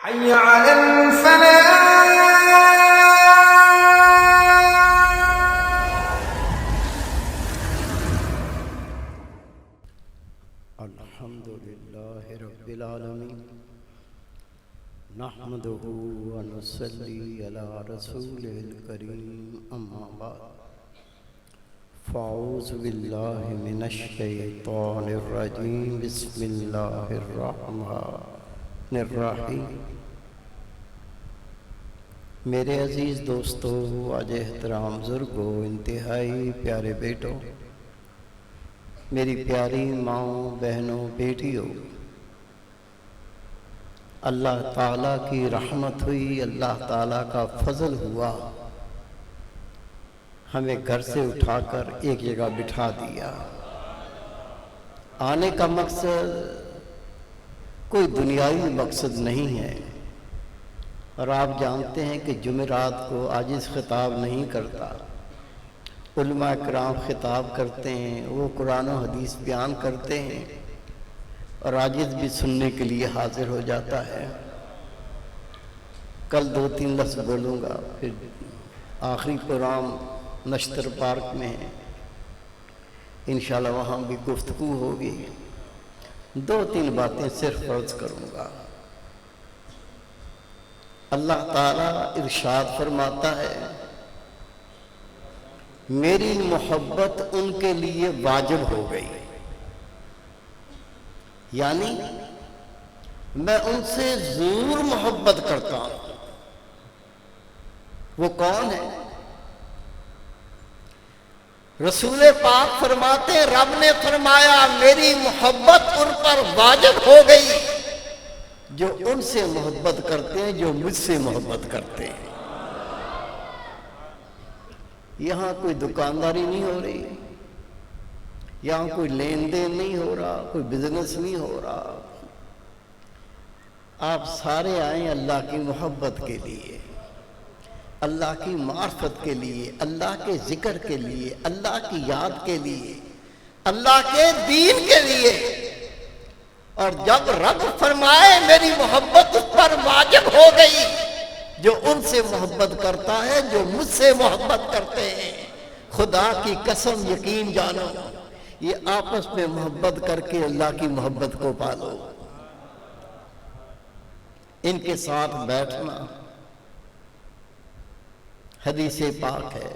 حي على الفلاح. الحمد لله رب العالمين نحمده ونصلي على رسوله الكريم أما بعد فأعوذ بالله من الشيطان الرجيم بسم الله الرحمن الرحیم. میرے عزیز دوستو، واجب احترام بزرگوں، انتہائی پیارے بیٹوں، میری پیاری ماؤں، بہنوں، بیٹیوں، اللہ تعالیٰ کی رحمت ہوئی، اللہ تعالیٰ کا فضل ہوا، ہمیں گھر سے اٹھا کر ایک جگہ بٹھا دیا. آنے کا مقصد کوئی دنیاوی مقصد نہیں ہے، اور آپ جانتے ہیں کہ جمعرات کو عاجز خطاب نہیں کرتا، علماء کرام خطاب کرتے ہیں، وہ قرآن و حدیث بیان کرتے ہیں، اور عاجز بھی سننے کے لیے حاضر ہو جاتا ہے. کل 2-3 لفظ بولوں گا، پھر آخری پروگرام نشتر پارک میں ہے، انشاءاللہ وہاں بھی گفتگو ہوگی. 2-3 باتیں صرف عرض کروں گا. اللہ تعالیٰ ارشاد فرماتا ہے، میری محبت ان کے لیے واجب ہو گئی، یعنی میں ان سے ضرور محبت کرتا ہوں. وہ کون ہے؟ رسول پاک فرماتے ہیں، رب نے فرمایا میری محبت ان پر واجب ہو گئی جو ان سے محبت کرتے ہیں، جو مجھ سے محبت کرتے ہیں. یہاں کوئی دکانداری نہیں ہو رہی، یہاں کوئی لین دین نہیں ہو رہا، کوئی بزنس نہیں ہو رہا. آپ سارے آئیں اللہ کی محبت کے لیے، اللہ کی معرفت کے لیے، اللہ کے ذکر کے لیے، اللہ کی یاد کے لیے، اللہ کے دین کے لیے. اور جب رب فرمائے میری محبت اس پر واجب ہو گئی، جو ان سے محبت کرتا ہے، جو مجھ سے محبت کرتے ہیں، خدا کی قسم یقین جانو، یہ آپس میں محبت کر کے اللہ کی محبت کو پالو. ان کے ساتھ بیٹھنا حدیث پاک ہے.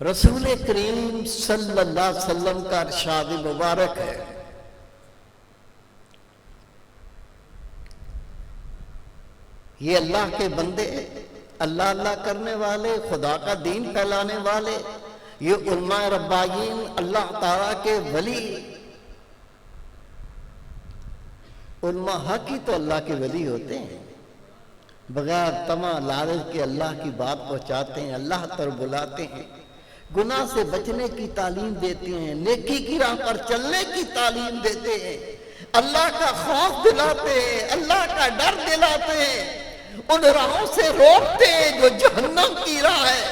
رسول کریم صلی اللہ علیہ وسلم کا ارشاد مبارک ہے، یہ اللہ کے بندے، اللہ اللہ کرنے والے، خدا کا دین پھیلانے والے، یہ علماء ربانیین، اللہ تعالیٰ کے ولی. علماء حق ہی تو اللہ کے ولی ہوتے ہیں، بغیر طمع لالچ کے اللہ کی بات پہنچاتے ہیں، اللہ تر بلاتے ہیں، گناہ سے بچنے کی تعلیم دیتے ہیں، نیکی کی راہ پر چلنے کی تعلیم دیتے ہیں، اللہ کا خوف دلاتے ہیں، اللہ کا ڈر دلاتے ہیں، ان راہوں سے روکتے ہیں جو جہنم کی راہ ہے،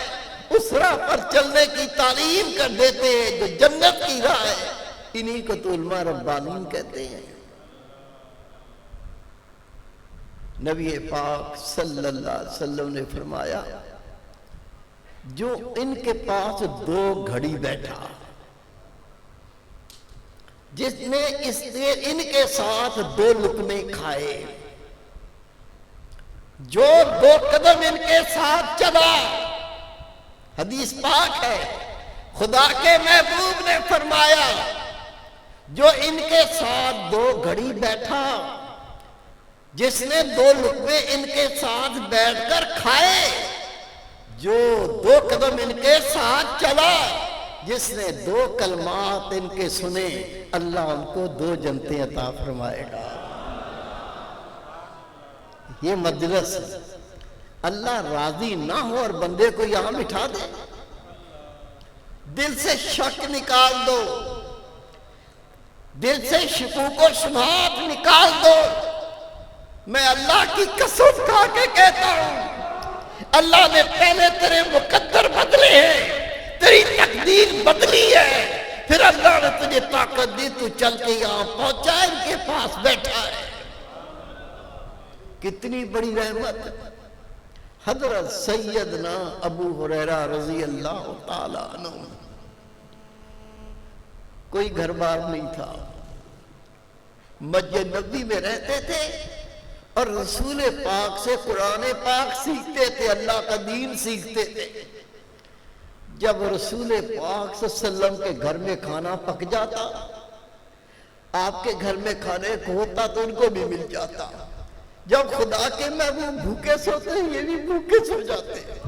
اس راہ پر چلنے کی تعلیم کر دیتے ہیں جو جنت کی راہ ہے. انہی کو تو علماء ربانیین کہتے ہیں. نبی پاک صلی اللہ علیہ وسلم نے فرمایا، جو ان کے پاس 2 گھڑی بیٹھا، جس نے ان کے ساتھ 2 لقمے کھائے، جو 2 قدم ان کے ساتھ چلا، حدیث پاک ہے، خدا کے محبوب نے فرمایا، جو ان کے ساتھ 2 گھڑی بیٹھا، جس نے 2 لقمے ان کے ساتھ بیٹھ کر کھائے، جو 2 قدم ان کے ساتھ چلا، جس نے 2 کلمات ان کے سنے، اللہ ان کو 2 جنتیں عطا فرمائے گا. یہ مجلس اللہ راضی نہ ہو اور بندے کو یہاں بٹھا دے، دل سے شک نکال دو، دل سے شکوک و شبہات نکال دو. میں اللہ کی قسم کھا کے کہتا ہوں، اللہ نے پہلے تیرے مقدر بدلے ہیں، تیری تقدیر بدلی ہے، پھر اللہ نے تجھے طاقت دی، تو چل کے یہاں پہنچا، ان کے پاس بیٹھا ہے. کتنی بڑی رحمت. حضرت سیدنا ابو ہریرہ رضی اللہ تعالیٰ عنہ، کوئی گھر بار نہیں تھا، مسجد نبوی میں رہتے تھے اور رسول پاک سے قرآن پاک سیکھتے تھے، اللہ کا دین سیکھتے تھے. جب رسول پاک صلی اللہ علیہ وسلم کے گھر میں کھانا پک جاتا، آپ کے گھر میں کھانے کو ہوتا تو ان کو بھی مل جاتا. جب خدا کے محبوب بھوکے سوتے ہیں، یہ بھی بھوکے سو جاتے ہیں.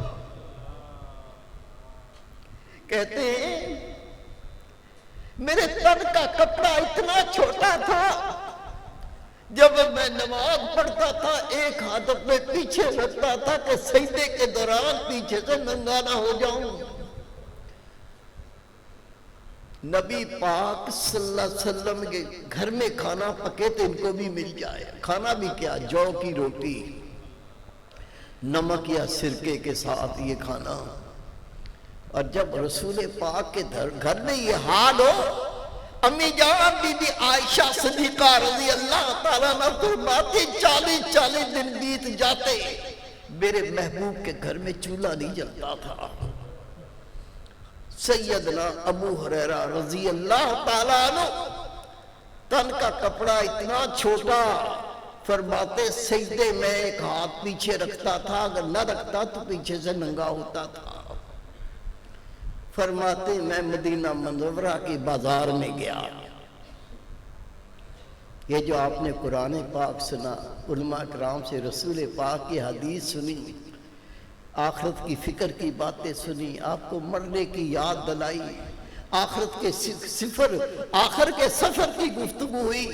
کہتے ہیں میرے تن کا کپڑا اتنا چھوٹا تھا، جب میں نماز پڑھتا تھا ایک ہاتھ اپنے پیچھے رکھتا تھا کہ سجدے کے دوران پیچھے سے ننگا نہ ہو جاؤں. نبی پاک صلی اللہ علیہ وسلم کے گھر میں کھانا پکے تو ان کو بھی مل جائے. کھانا بھی کیا، جو کی روٹی نمک یا سرکے کے ساتھ یہ کھانا. اور جب رسول پاک کے گھر میں یہ حال ہو، امی جان بی بی عائشہ صدیقہ رضی اللہ تعالیٰ عنہ فرماتی 40 دن بیت جاتے میرے محبوب کے گھر میں چولہا نہیں جلتا تھا. سیدنا ابو ہریرہ رضی اللہ تعالیٰ عنہ تن کا کپڑا اتنا چھوٹا، فرماتے سجدے میں ایک ہاتھ پیچھے رکھتا تھا، اگر نہ رکھتا تو پیچھے سے ننگا ہوتا تھا. فرماتے میں مدینہ منورہ کی بازار میں گیا. یہ جو آپ نے قرآن پاک سنا، علماء کرام سے رسول پاک کی حدیث سنی، آخرت کی فکر کی باتیں سنی، آپ کو مرنے کی یاد دلائی، آخرت کے آخر کے سفر کی گفتگو ہوئی،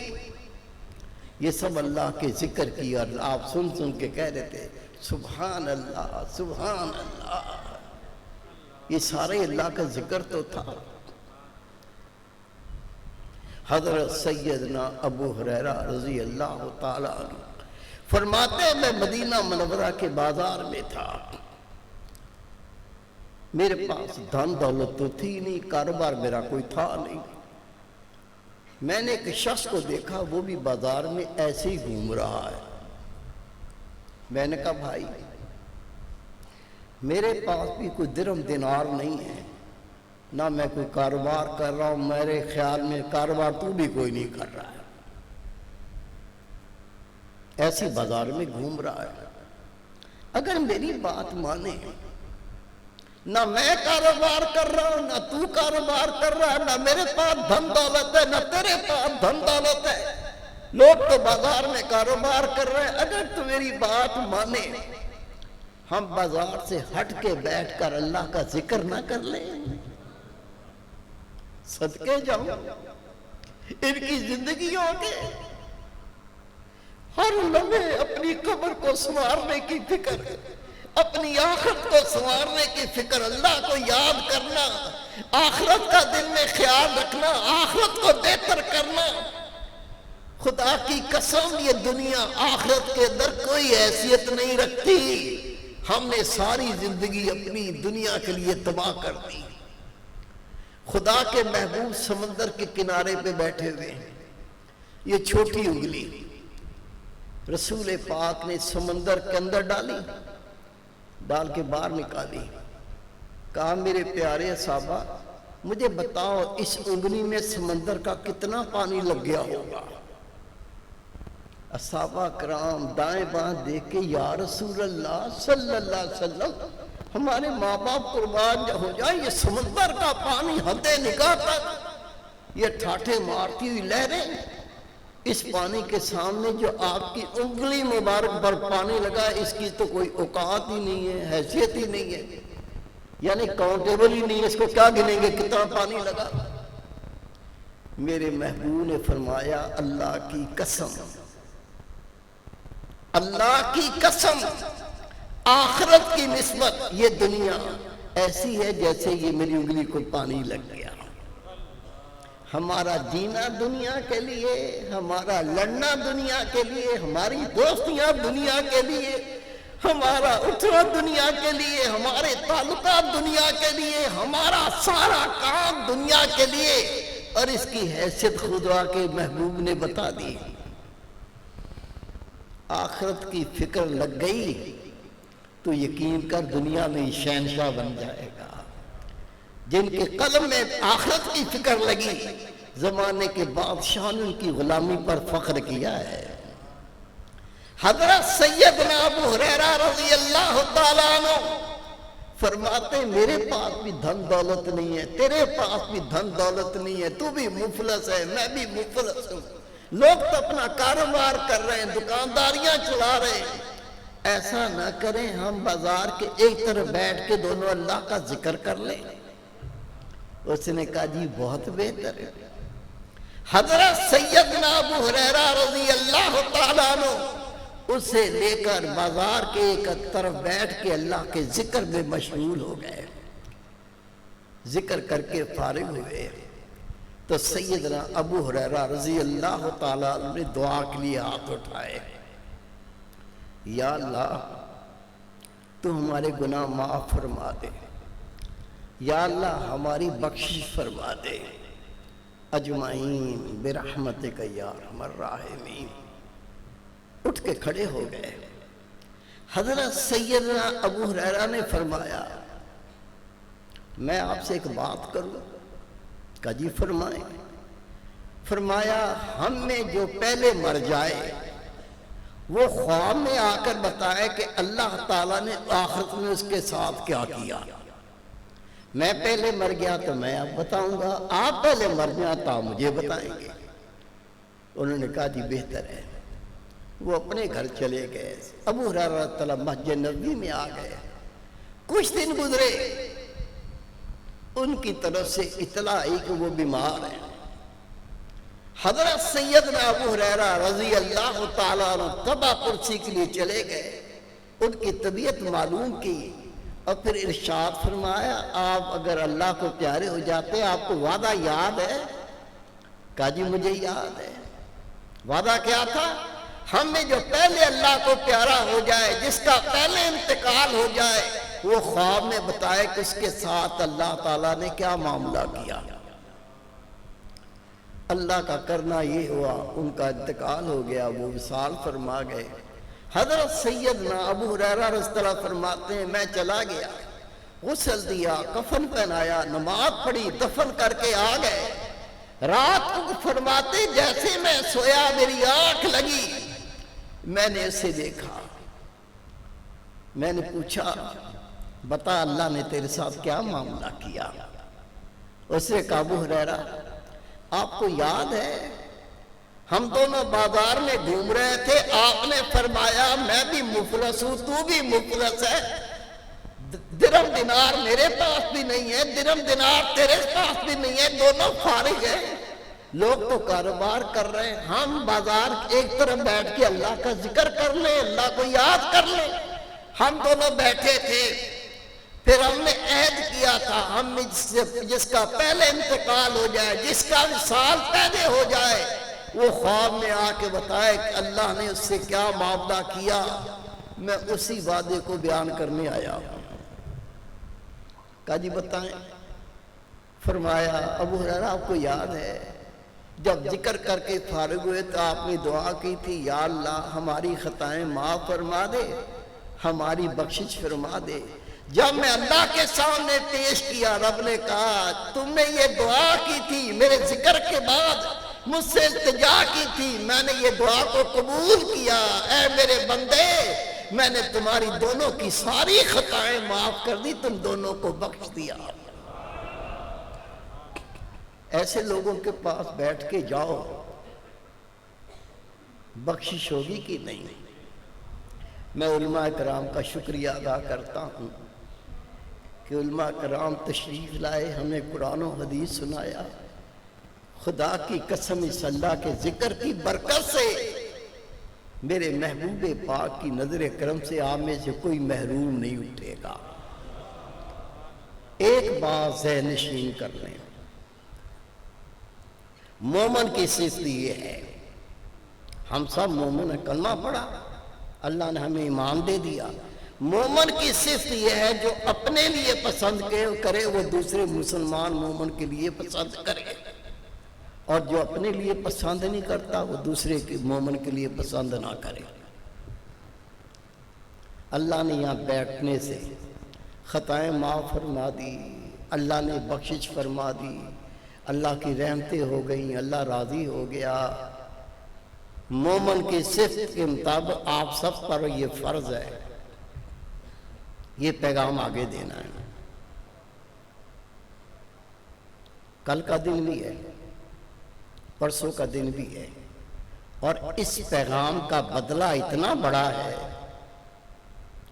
یہ سب اللہ کے ذکر کی. اور آپ سن کے کہہ رہے تھے سبحان اللہ سبحان اللہ. یہ سارے اللہ کا ذکر تو تھا. حضرت سیدنا ابو ہریرہ رضی اللہ تعالیٰ عنہ فرماتے میں مدینہ منورہ کے بازار میں تھا. میرے پاس دھن دولت تو تھی نہیں، کاروبار میرا کوئی تھا نہیں. میں نے ایک شخص کو دیکھا، وہ بھی بازار میں ایسے ہی گھوم رہا ہے. میں نے کہا بھائی میرے پاس بھی کوئی درہم دینار نہیں ہے، نہ میں کوئی کاروبار کر رہا ہوں، میرے خیال میں کاروبار تو بھی کوئی نہیں کر رہا ہے، ایسی بازار میں گھوم رہا ہے. اگر میری بات مانے، نہ میں کاروبار کر رہا ہوں، نہ تو کاروبار کر رہا ہے، نہ میرے پاس دھن دولت ہے، نہ تیرے پاس دھن دولت ہے، لوگ تو بازار میں کاروبار کر رہے ہیں. اگر تو میری بات مانے، ہم بازار سے ہٹ کے بیٹھ کر اللہ کا ذکر نہ کر لیں. صدقے جاؤں ان کی زندگیوں کے ہر لمحے اپنی قبر کو سنوارنے کی فکر، اپنی آخرت کو سنوارنے کی فکر، اللہ کو یاد کرنا، آخرت کا دل میں خیال رکھنا، آخرت کو بہتر کرنا. خدا کی قسم یہ دنیا آخرت کے اندر کوئی حیثیت نہیں رکھتی. ہم نے ساری زندگی اپنی دنیا کے لیے تباہ کر دی. خدا کے محبوب سمندر کے کنارے پہ بیٹھے ہوئے ہیں، یہ چھوٹی انگلی رسول پاک نے سمندر کے اندر ڈال کے باہر نکالی. کہا میرے پیارے صحابہ مجھے بتاؤ اس انگلی میں سمندر کا کتنا پانی لگ گیا ہوگا. صحابہ کرام دائیں بائیں دیکھ کے یا رسول اللہ صلی اللہ علیہ وسلم ہمارے ماں باپ قربان ہو جائے، یہ سمندر کا پانی حد نگاہ تک، یہ ٹھاٹھے مارتی ہوئی لہریں، اس پانی کے سامنے جو آپ کی انگلی مبارک پر پانی لگا، اس کی تو کوئی اوقات ہی نہیں ہے، حیثیت ہی نہیں ہے، یعنی کاؤنٹیبل ہی نہیں ہے، اس کو کیا گنیں گے کتنا پانی لگا. میرے محبوب نے فرمایا اللہ کی قسم، اللہ کی قسم، آخرت کی نسبت یہ دنیا ایسی ہے جیسے یہ میری انگلی کو پانی لگ گیا. ہمارا جینا دنیا کے لیے، ہمارا لڑنا دنیا کے لیے، ہماری دوستیاں دنیا کے لیے، ہمارا اٹھنا دنیا کے لیے، ہمارے تعلقات دنیا کے لیے، ہمارا سارا کام دنیا کے لیے، اور اس کی حیثیت خدا کے محبوب نے بتا دی. آخرت کی فکر لگ گئی تو یقین کر دنیا میں شہنشاہ بن جائے گا۔ جن کے قلب میں آخرت کی فکر لگی زمانے کے بادشاہ نے ان کی غلامی پر فخر کیا ہے۔ حضرت سیدنا ابو ہریرہ رضی اللہ تعالیٰ عنہ فرماتے ہیں میرے پاس بھی دھن دولت نہیں ہے، تیرے پاس بھی دھن دولت نہیں ہے، تو بھی مفلس ہے، میں بھی مفلس ہوں، لوگ تو اپنا کاروبار کر رہے ہیں، دکانداریاں چلا رہے ہیں، ایسا نہ کریں ہم بازار کے ایک طرف بیٹھ کے دونوں اللہ کا ذکر کر لیں۔ اس نے کہا جی بہت بہتر ہے۔ حضرت سیدنا ابو ہریرہ رضی اللہ تعالیٰ عنہ اسے لے کر بازار کے ایک طرف بیٹھ کے اللہ کے ذکر میں مشغول ہو گئے، ذکر کر کے فارغ ہوئے تو سیدنا ابو ہریرہ رضی اللہ تعالیٰ عنہ نے دعا کے لیے ہاتھ اٹھائے، یا اللہ تو ہمارے گناہ معاف فرما دے، یا اللہ ہماری بخشش فرما دے، اجمعین برحمتک یا ارحم الراحمین۔ اٹھ کے کھڑے ہو گئے۔ حضرت سیدنا ابو ہریرہ نے فرمایا میں آپ سے ایک بات کروں؟ کہا جی فرمائیں۔ فرمایا ہم میں جو پہلے مر جائے وہ خواب میں آ کر بتائے کہ اللہ تعالیٰ نے آخرت میں اس کے ساتھ کیا کیا۔ میں پہلے مر گیا تو میں اب بتاؤں گا، آپ پہلے مر جائیں تو آپ مجھے بتائیں گے۔ انہوں نے کہا جی بہتر ہے۔ وہ اپنے گھر چلے گئے، ابو ہریرہ تعالیٰ مسجد نبوی میں آ گئے۔ کچھ دن گزرے، ان کی طرف سے اطلاع آئی کہ وہ بیمار ہیں۔ حضرت سیدنا ابو ہریرہ رضی اللہ تعالیٰ عنہ قبا کرسی کے لیے چلے گئے، ان کی طبیعت معلوم کی اور پھر ارشاد فرمایا آپ اگر اللہ کو پیارے ہو جاتے آپ کو وعدہ یاد ہے؟ کہا جی مجھے یاد ہے۔ وعدہ کیا تھا؟ ہم میں جو پہلے اللہ کو پیارا ہو جائے، جس کا پہلے انتقال ہو جائے، وہ خواب میں بتائے کہ اس کے ساتھ اللہ تعالیٰ نے کیا معاملہ کیا۔ اللہ کا کرنا یہ ہوا، ان کا انتقال ہو گیا، وہ وصال فرما گئے۔ حضرت سیدنا ابو ہریرہ رضی اللہ فرماتے ہیں میں چلا گیا، غسل دیا، کفن پہنایا، نماز پڑھی، دفن کر کے آ گئے۔ رات کو فرماتے جیسے میں سویا میری آنکھ لگی، میں نے اسے دیکھا، میں نے پوچھا بتا اللہ نے تیرے ساتھ کیا معاملہ کیا؟ اس نے کہا ابو ہریرہ آپ کو یاد ہے ہم دونوں بازار میں گھوم رہے تھے، آپ نے فرمایا میں بھی مفلس ہوں تو بھی مفلس ہے، درم دینار میرے پاس بھی نہیں ہے، درم دینار تیرے پاس بھی نہیں ہے، دونوں فارغ ہیں، لوگ تو کاروبار کر رہے ہیں، ہم بازار ایک طرف بیٹھ کے اللہ کا ذکر کر لیں، اللہ کو یاد کر لیں۔ ہم دونوں بیٹھے تھے، پھر ہم نے عہد کیا تھا ہم میں جس کا پہلے انتقال ہو جائے، جس کا وصال پہلے ہو جائے، وہ خواب میں آ کے بتائے کہ اللہ نے اس سے کیا معاملہ کیا، میں اسی وعدے کو بیان کرنے آیا ہوں۔ کہا جی بتائیں۔ فرمایا ابو ہریرہ آپ کو یاد ہے جب ذکر کر کے فارغ ہوئے تو آپ نے دعا کی تھی یا اللہ ہماری خطائیں معاف فرما دے، ہماری بخشش فرما دے۔ جب میں اللہ کے سامنے پیش کیا رب نے کہا تم نے یہ دعا کی تھی، میرے ذکر کے بعد مجھ سے التجا کی تھی، میں نے یہ دعا کو قبول کیا، اے میرے بندے میں نے تمہاری دونوں کی ساری خطائیں معاف کر دی، تم دونوں کو بخش دیا۔ ایسے لوگوں کے پاس بیٹھ کے جاؤ، بخشش ہوگی کہ نہیں؟ میں علماء کرام کا شکریہ ادا کرتا ہوں کہ علماء کرام تشریف لائے، ہمیں قرآن و حدیث سنایا۔ خدا کی قسم اس اللہ کے ذکر کی برکت سے میرے محبوب پاک کی نظر کرم سے آپ میں سے کوئی محروم نہیں اٹھے گا۔ ایک بات ذہن نشین کر لیں، مومن کی صفت یہ ہے، ہم سب مومن ہیں، کلمہ پڑھا، اللہ نے ہمیں ایمان دے دیا۔ مومن کی صفت یہ ہے جو اپنے لیے پسند کرے وہ دوسرے مسلمان مومن کے لیے پسند کرے، اور جو اپنے لیے پسند نہیں کرتا وہ دوسرے مومن کے لیے پسند نہ کرے۔ اللہ نے یہاں بیٹھنے سے خطائیں معاف فرما دی، اللہ نے بخشش فرما دی، اللہ کی رحمتیں ہو گئیں، اللہ راضی ہو گیا۔ مومن کی صفت کے مطابق آپ سب پر یہ فرض ہے، یہ پیغام آگے دینا ہے۔ کل کا دن بھی ہے، پرسوں کا دن بھی ہے، اور اس پیغام کا بدلہ اتنا بڑا ہے،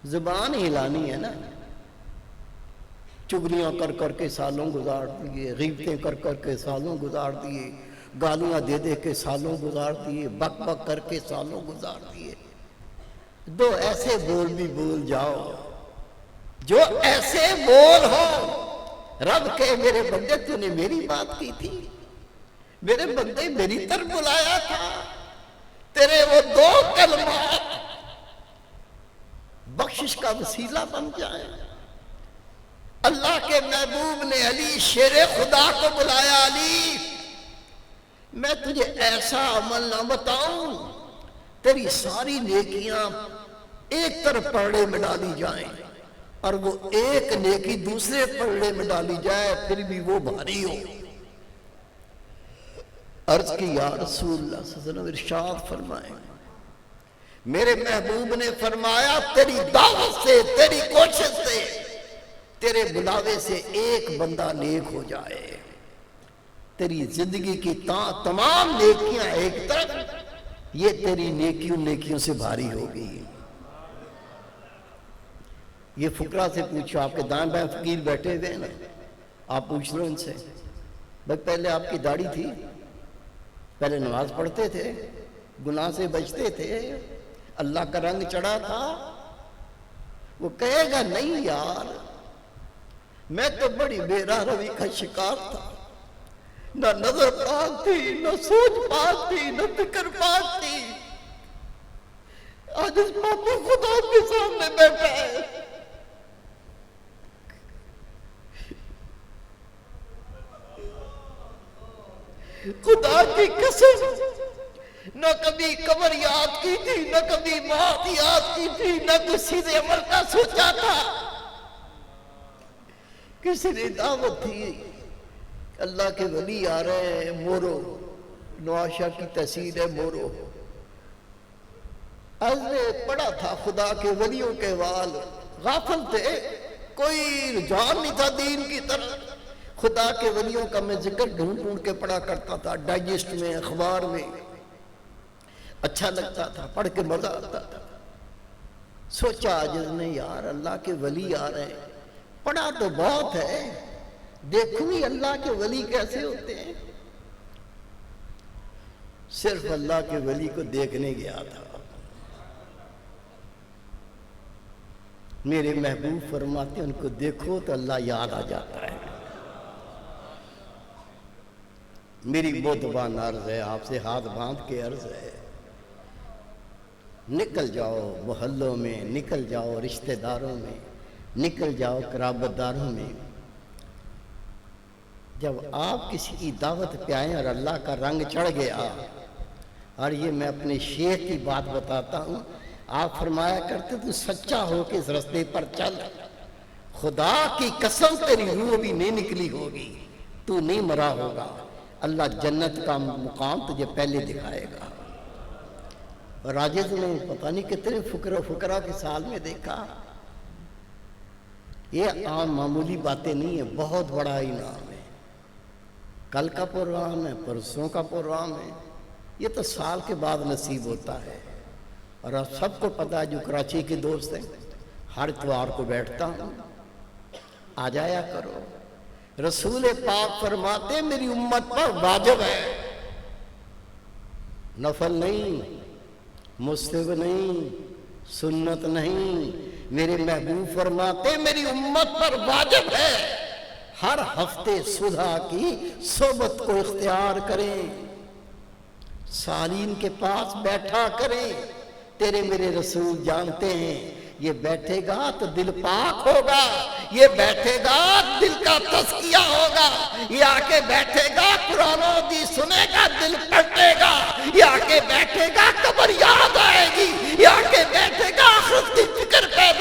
زبان ہلانی ہے نا۔ چگلیاں کر کر کے سالوں گزار دیے، غیبتیں کر کر کے سالوں گزار دیے، گالیاں دے دے کے سالوں گزار دیے، بک بک کر کے سالوں گزار دیے۔ دو ایسے بول بھی بول جاؤ جو ایسے بول ہو، رب کہ میرے بندے تو نے میری بات کی تھی، میرے بندے میری طرف بلایا تھا، تیرے وہ دو کلمات بخشش کا وسیلہ بن جائیں۔ اللہ کے محبوب نے علی شیر خدا کو بلایا، علی میں تجھے ایسا عمل نہ بتاؤں تیری ساری نیکیاں ایک طرف پلڑے میں ڈالی جائیں اور وہ ایک نیکی دوسرے پلڑے میں ڈالی جائے پھر بھی وہ بھاری ہو۔ عرض کی یا رسول اللہ صلی اللہ علیہ وسلم ارشاد فرمائیں، میرے محبوب نے فرمایا تیری دعوت سے، تیری کوشش سے، تیرے بلاوے سے ایک بندہ نیک ہو جائے، تیری زندگی کی تمام نیکیاں ایک طرف، یہ تیری نیکیوں سے بھاری ہوگی۔ یہ فقراء سے پوچھو، آپ کے دائیں بائیں فقیر بیٹھے ہوئے ہیں نا، آپ پوچھ لو ان سے، بھائی پہلے آپ کی داڑھی تھی، پہلے نماز پڑھتے تھے، گناہ سے بچتے تھے، اللہ کا رنگ چڑھا تھا؟ وہ کہے گا نہیں یار، میں تو بڑی بے راہ روی کا شکار تھا، نہ نظر پاک تھی، نہ سوچ پاک تھی، نہ فکر پاک تھی، آج اس باپ خدا کے سامنے بیٹھا ہے۔ خدا کی قسم نہ کبھی قبر یاد کی تھی، نہ کبھی موت یاد کی تھی، نہ کسی نے عمل کا سوچا تھا۔ کسی نے دعوت تھی، اللہ کے ولی آ رہے ہیں مورو، نواشا کی تحصیل ہے مورو، آج نے پڑھا تھا خدا کے ولیوں کے وال، غافل تھے، کوئی رجحان نہیں تھا دین کی طرف۔ خدا کے ولیوں کا میں ذکر ڈھونڈ ڈھونڈ کے پڑھا کرتا تھا، ڈائجسٹ میں، اخبار میں، اچھا لگتا تھا، پڑھ کے مزہ آتا تھا۔ سوچا آج نے یار اللہ کے ولی آ رہے ہیں، پڑھا تو بہت ہے، دیکھوں ہی اللہ کے ولی کیسے ہوتے ہیں۔ صرف اللہ کے ولی کو دیکھنے گیا تھا، میرے محبوب فرماتے ان کو دیکھو تو اللہ یاد آ جاتا ہے۔ میری بودبان عرض ہے، آپ سے ہاتھ باندھ کے عرض ہے، نکل جاؤ محلوں میں، نکل جاؤ رشتہ داروں میں، نکل جاؤ قرابت داروں میں۔ جب آپ کسی کی دعوت پہ آئیں اور اللہ کا رنگ چڑھ گیا، اور یہ میں اپنے شیخ کی بات بتاتا ہوں، آپ فرمایا کرتے تو سچا ہو کے اس رستے پر چل، خدا کی قسم تیری روح بھی نہیں نکلی ہوگی، تو نہیں مرا ہوگا، اللہ جنت کا مقام تجھے پہلے دکھائے گا۔ اور راجز نے پتہ نہیں کتنے فقراء کے سال میں دیکھا، یہ عام معمولی باتیں نہیں ہیں، بہت بڑا انعام ہے۔ کل کا پروگرام ہے، پرسوں کا پروگرام ہے، یہ تو سال کے بعد نصیب ہوتا ہے۔ اور آپ سب کو پتہ ہے جو کراچی کے دوست ہیں، ہر اتوار کو بیٹھتا ہوں، آ جایا کرو۔ رسول پاک فرماتے میری امت پر واجب ہے، نفل نہیں، مستحب نہیں، سنت نہیں، میرے محبوب فرماتے میری امت پر واجب ہے ہر ہفتے صلح کی صحبت کو اختیار کریں، سالین کے پاس بیٹھا کریں۔ تیرے میرے رسول جانتے ہیں یہ بیٹھے گا تو دل پاک ہوگا، یہ بیٹھے گا دل کا تزکیہ ہوگا، یہ آ کے بیٹھے گا قرآن و حدیث سنے گا دل پلٹے گا، یہ آ کے بیٹھے گا قبر یاد آئے گی، یہ آ کے بیٹھے گا آخرت کی فکر پیدا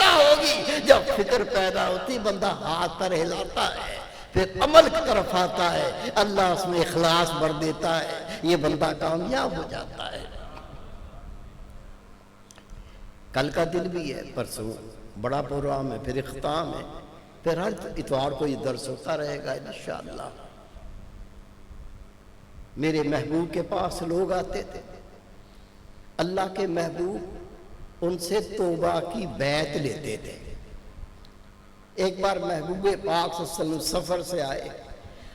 فکر پیدا ہوتی بندہ ہاتھ پر ہلاتا ہے، پھر عمل کی طرف آتا ہے، اللہ اس میں اخلاص بھر دیتا ہے، یہ بندہ کامیاب ہو جاتا ہے۔ کل کا دن بھی ہے، پرسوں بڑا پروگرام ہے، پھر اختتام ہے، پھر ہر اتوار کو یہ درس ہوتا رہے گا انشاءاللہ۔ میرے محبوب کے پاس لوگ آتے تھے، اللہ کے محبوب ان سے توبہ کی بیعت لیتے تھے۔ ایک بار محبوب پاک صلی اللہ علیہ وسلم سفر سے آئے،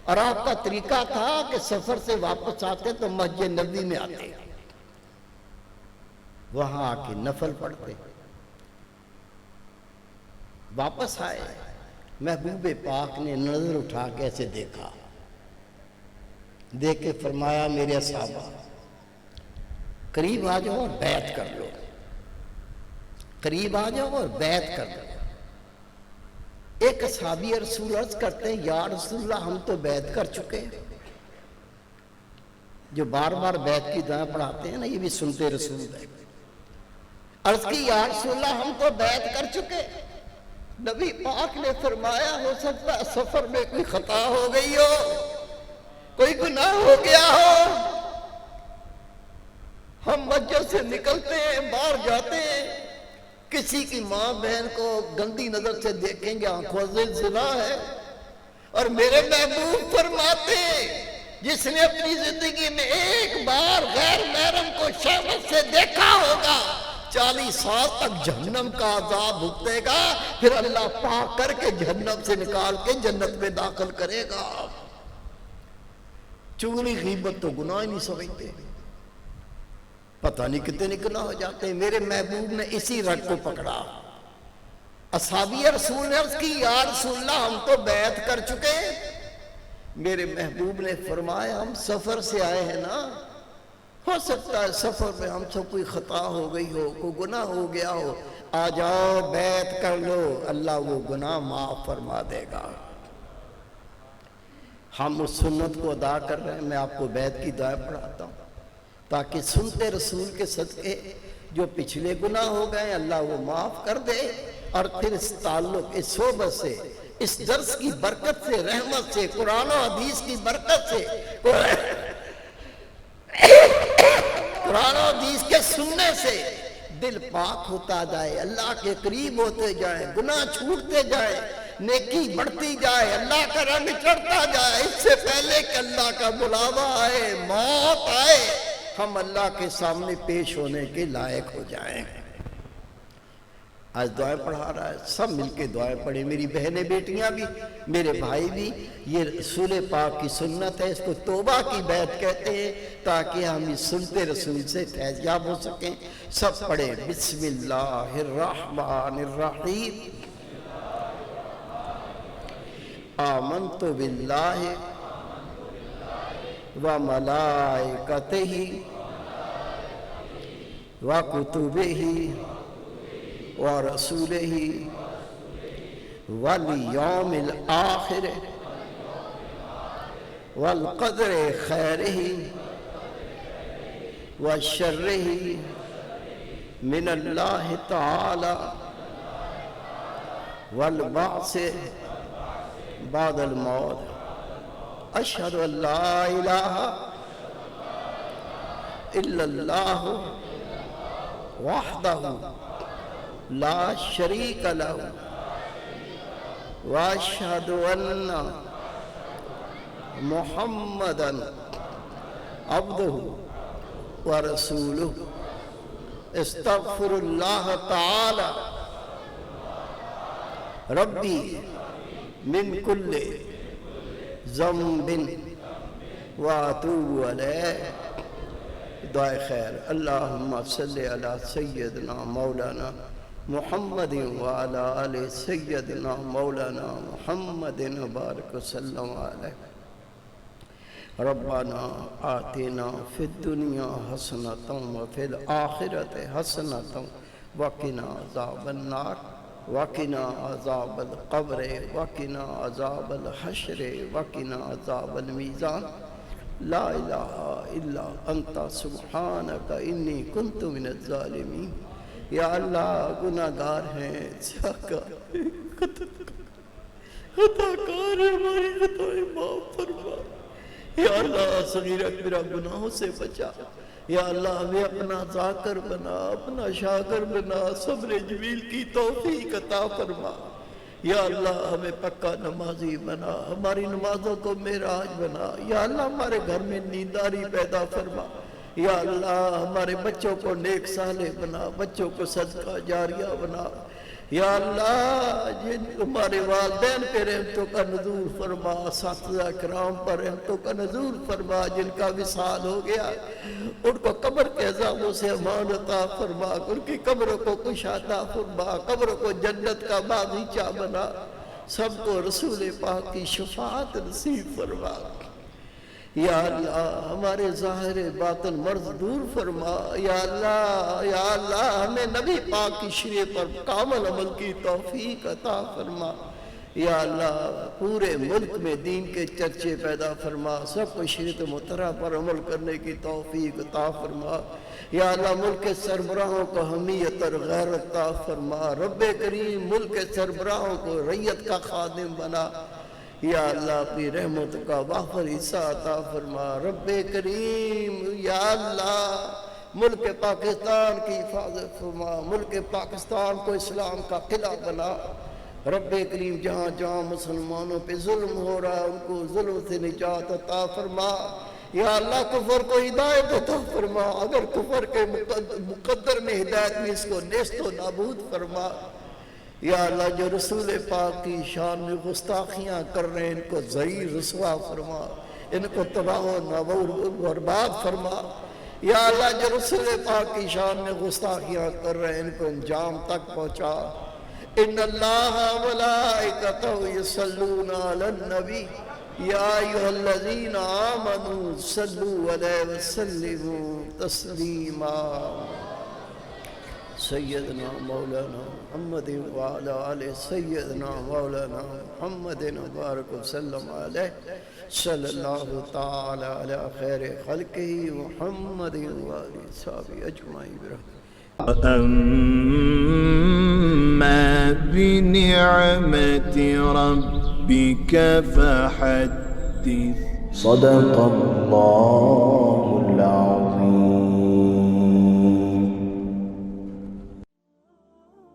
اور آپ کا طریقہ تھا کہ سفر سے واپس آتے تو مسجد نبوی میں آتے، وہاں آ کے نفل پڑھتے، واپس آئے، محبوب پاک نے نظر اٹھا کے ایسے دیکھا، دیکھ کے فرمایا میرے صحابہ قریب آ جاؤ اور بیعت کر لو، قریب آ جاؤ اور بیعت کر لو۔ ایک صحابی رسول عرض کرتے ہیں یا رسول اللہ ہم تو بیعت کر چکے ہیں۔ جو بار بار بیعت کی دعائیں پڑھاتے ہیں نا یہ بھی سنتے رسول ہے۔ عرض کی یا رسول اللہ ہم تو بیعت کر چکے۔ نبی پاک نے فرمایا ہو سکتا ہے سفر میں کوئی خطا ہو گئی ہو، کوئی گناہ ہو گیا ہو، ہم مسجد سے نکلتے ہیں باہر جاتے ہیں، کسی کی ماں بہن کو گندی نظر سے دیکھیں گے آنکھوں سے زنا ہے، اور میرے محبوب فرماتے جس نے اپنی زندگی میں ایک بار غیر محرم کو شہوت سے دیکھا ہوگا 40 سال تک جہنم کا عذاب بھگتے گا، پھر اللہ پاک کر کے جہنم سے نکال کے جنت میں داخل کرے گا۔ چغلی غیبت تو گناہ ہی نہیں سمجھتے، پتہ نہیں کتنے گناہ ہو جاتے ہیں۔ میرے محبوب نے اسی رگ کو پکڑا۔ اصحابی رسول نے عرض کی یا رسول اللہ ہم تو بیعت کر چکے۔ میرے محبوب نے فرمایا ہم سفر سے آئے ہیں نا، ہو سکتا ہے سفر میں ہم سے کوئی خطا ہو گئی ہو، کوئی گناہ ہو گیا ہو، آ جاؤ بیعت کر لو، اللہ وہ گناہ معاف فرما دے گا۔ ہم اس سنت کو ادا کر رہے ہیں، میں آپ کو بیعت کی دعائیں پڑھاتا ہوں تاکہ سنتے رسول کے صدقے جو پچھلے گناہ ہو گئے اللہ وہ معاف کر دے، اور پھر اس تعلق اس صحبت سے اس درس کی برکت سے رحمت سے قرآن و حدیث کی برکت سے قرآن و حدیث کے سننے سے دل پاک ہوتا جائے، اللہ کے قریب ہوتے جائیں، گناہ چھوٹتے جائیں، نیکی بڑھتی جائے، اللہ کا رنگ چڑھتا جائے۔ اس سے پہلے کہ اللہ کا بلاوا آئے، موت آئے، ہم اللہ کے سامنے پیش ہونے کے لائق ہو جائیں۔ آج دعائیں پڑھا رہا ہے، سب مل کے دعائیں پڑھیں، میری بہنیں بیٹیاں بھی، میرے بھائی بھی۔ یہ رسول پاک کی سنت ہے، اس کو توبہ کی بیعت کہتے ہیں تاکہ ہم اس سنتے رسول سے فیض یاب ہو سکیں۔ سب پڑھیں بسم اللہ الرحمن الرحیم۔ آمنت باللہ وملائکتہ وکتبہ ورسولہ والیوم الآخر والقدر خیرہ وشرہ من اللہ تعالی والبعث بعد الموت۔ اشہد ان لا الہ الا اللہ وحدہ لا شریک لہ واشہد ان محمدا عبدہ ورسولہ۔ استغفر اللہ تعالی ربی من کل ذنب واتوب الیہ۔ دعائے خیر۔ اللہم صلی علی سیدنا مولانا محمد وعلی آل سیدنا مولانا محمد بارک وسلم علیہ۔ ربنا آتنا فی الدنیا حسنۃ وفی الآخرۃ حسنۃ وقنا عذاب النار وقنا عذاب القبر وقنا عذاب الحشر وقنا عذاب المیزان۔ لا الہ الا انت سبحانک انی کنت من الظالمین۔ یا اللہ گناہگار ہیں، سیاہکار ہیں، خطاکار ہیں، ہماری خطائیں معاف فرما۔ یا اللہ صغیرہ کبیرہ گناہوں سے بچا۔ یا اللہ ہمیں اپنا ذاکر بنا، اپنا شاکر بنا، صبر جمیل کی توفیق عطا فرما۔ یا اللہ ہمیں پکا نمازی بنا، ہماری نمازوں کو معراج بنا۔ یا اللہ ہمارے گھر میں نینداری پیدا فرما۔ یا اللہ ہمارے بچوں کو نیک صالح بنا، بچوں کو صدقہ جاریہ بنا۔ یا اللہ جن ہمارے والدین پہ رحمتوں کا نزول فرما، اساتذہ کرام پر رحمتوں کا نزول فرما، جن کا وصال ہو گیا ان کو قبر کے عذابوں سے امان عطا فرما، ان کی قبروں کو کشادہ فرما، قبروں کو جنت کا باغیچہ بنا، سب کو رسول پاک کی شفاعت نصیب فرما۔ یا اللہ ہمارے ظاہر باطن مرض دور فرما۔ یا اللہ ہمیں نبی پاک کی شریعت پر کامل عمل کی توفیق عطا فرما۔ یا اللہ پورے ملک میں دین کے چرچے پیدا فرما، سب کو شریعت مطہرہ پر عمل کرنے کی توفیق عطا فرما۔ یا اللہ ملک کے سربراہوں کو حمیت اور غیرت عطا فرما۔ رب کریم ملک کے سربراہوں کو رعیت کا خادم بنا۔ یا اللہ اپنی رحمت کا وافر حصہ عطا فرما۔ رب کریم یا اللہ ملک پاکستان کی حفاظت فرما، ملک پاکستان کو اسلام کا قلعہ بنا۔ رب کریم جہاں جہاں مسلمانوں پہ ظلم ہو رہا ہے ان کو ظلم سے نجات عطا فرما۔ یا اللہ کفر کو ہدایت عطا فرما، اگر کفر کے مقدر میں ہدایت میں اس کو نیست و نابود فرما۔ یا اللہ جو رسول پاک کی شان میں گستاخیاں کر رہے ہیں ان کو ذلیل رسوا فرما، ان کو تباہ و برباد فرما۔ یا اللہ جو رسول پاک کی شان میں گستاخیاں کر رہے ہیں ان کو انجام تک پہنچا۔ ان اللہ ملائکتہ یصلون علی النبی یا ایھا الذین آمنوا صلوا علیہ وسلموا تسلیما۔ سیدنا مولانا محمد وعلی آلہ سیدنا مولانا محمد مبارک وسلم علیہ صلی اللہ تعالی علی خیر خلقہ محمد وآلہ صحابہ اجمعین برحمتہ۔ أما بنعمة ربك فحدث۔ صدق الله العظيم.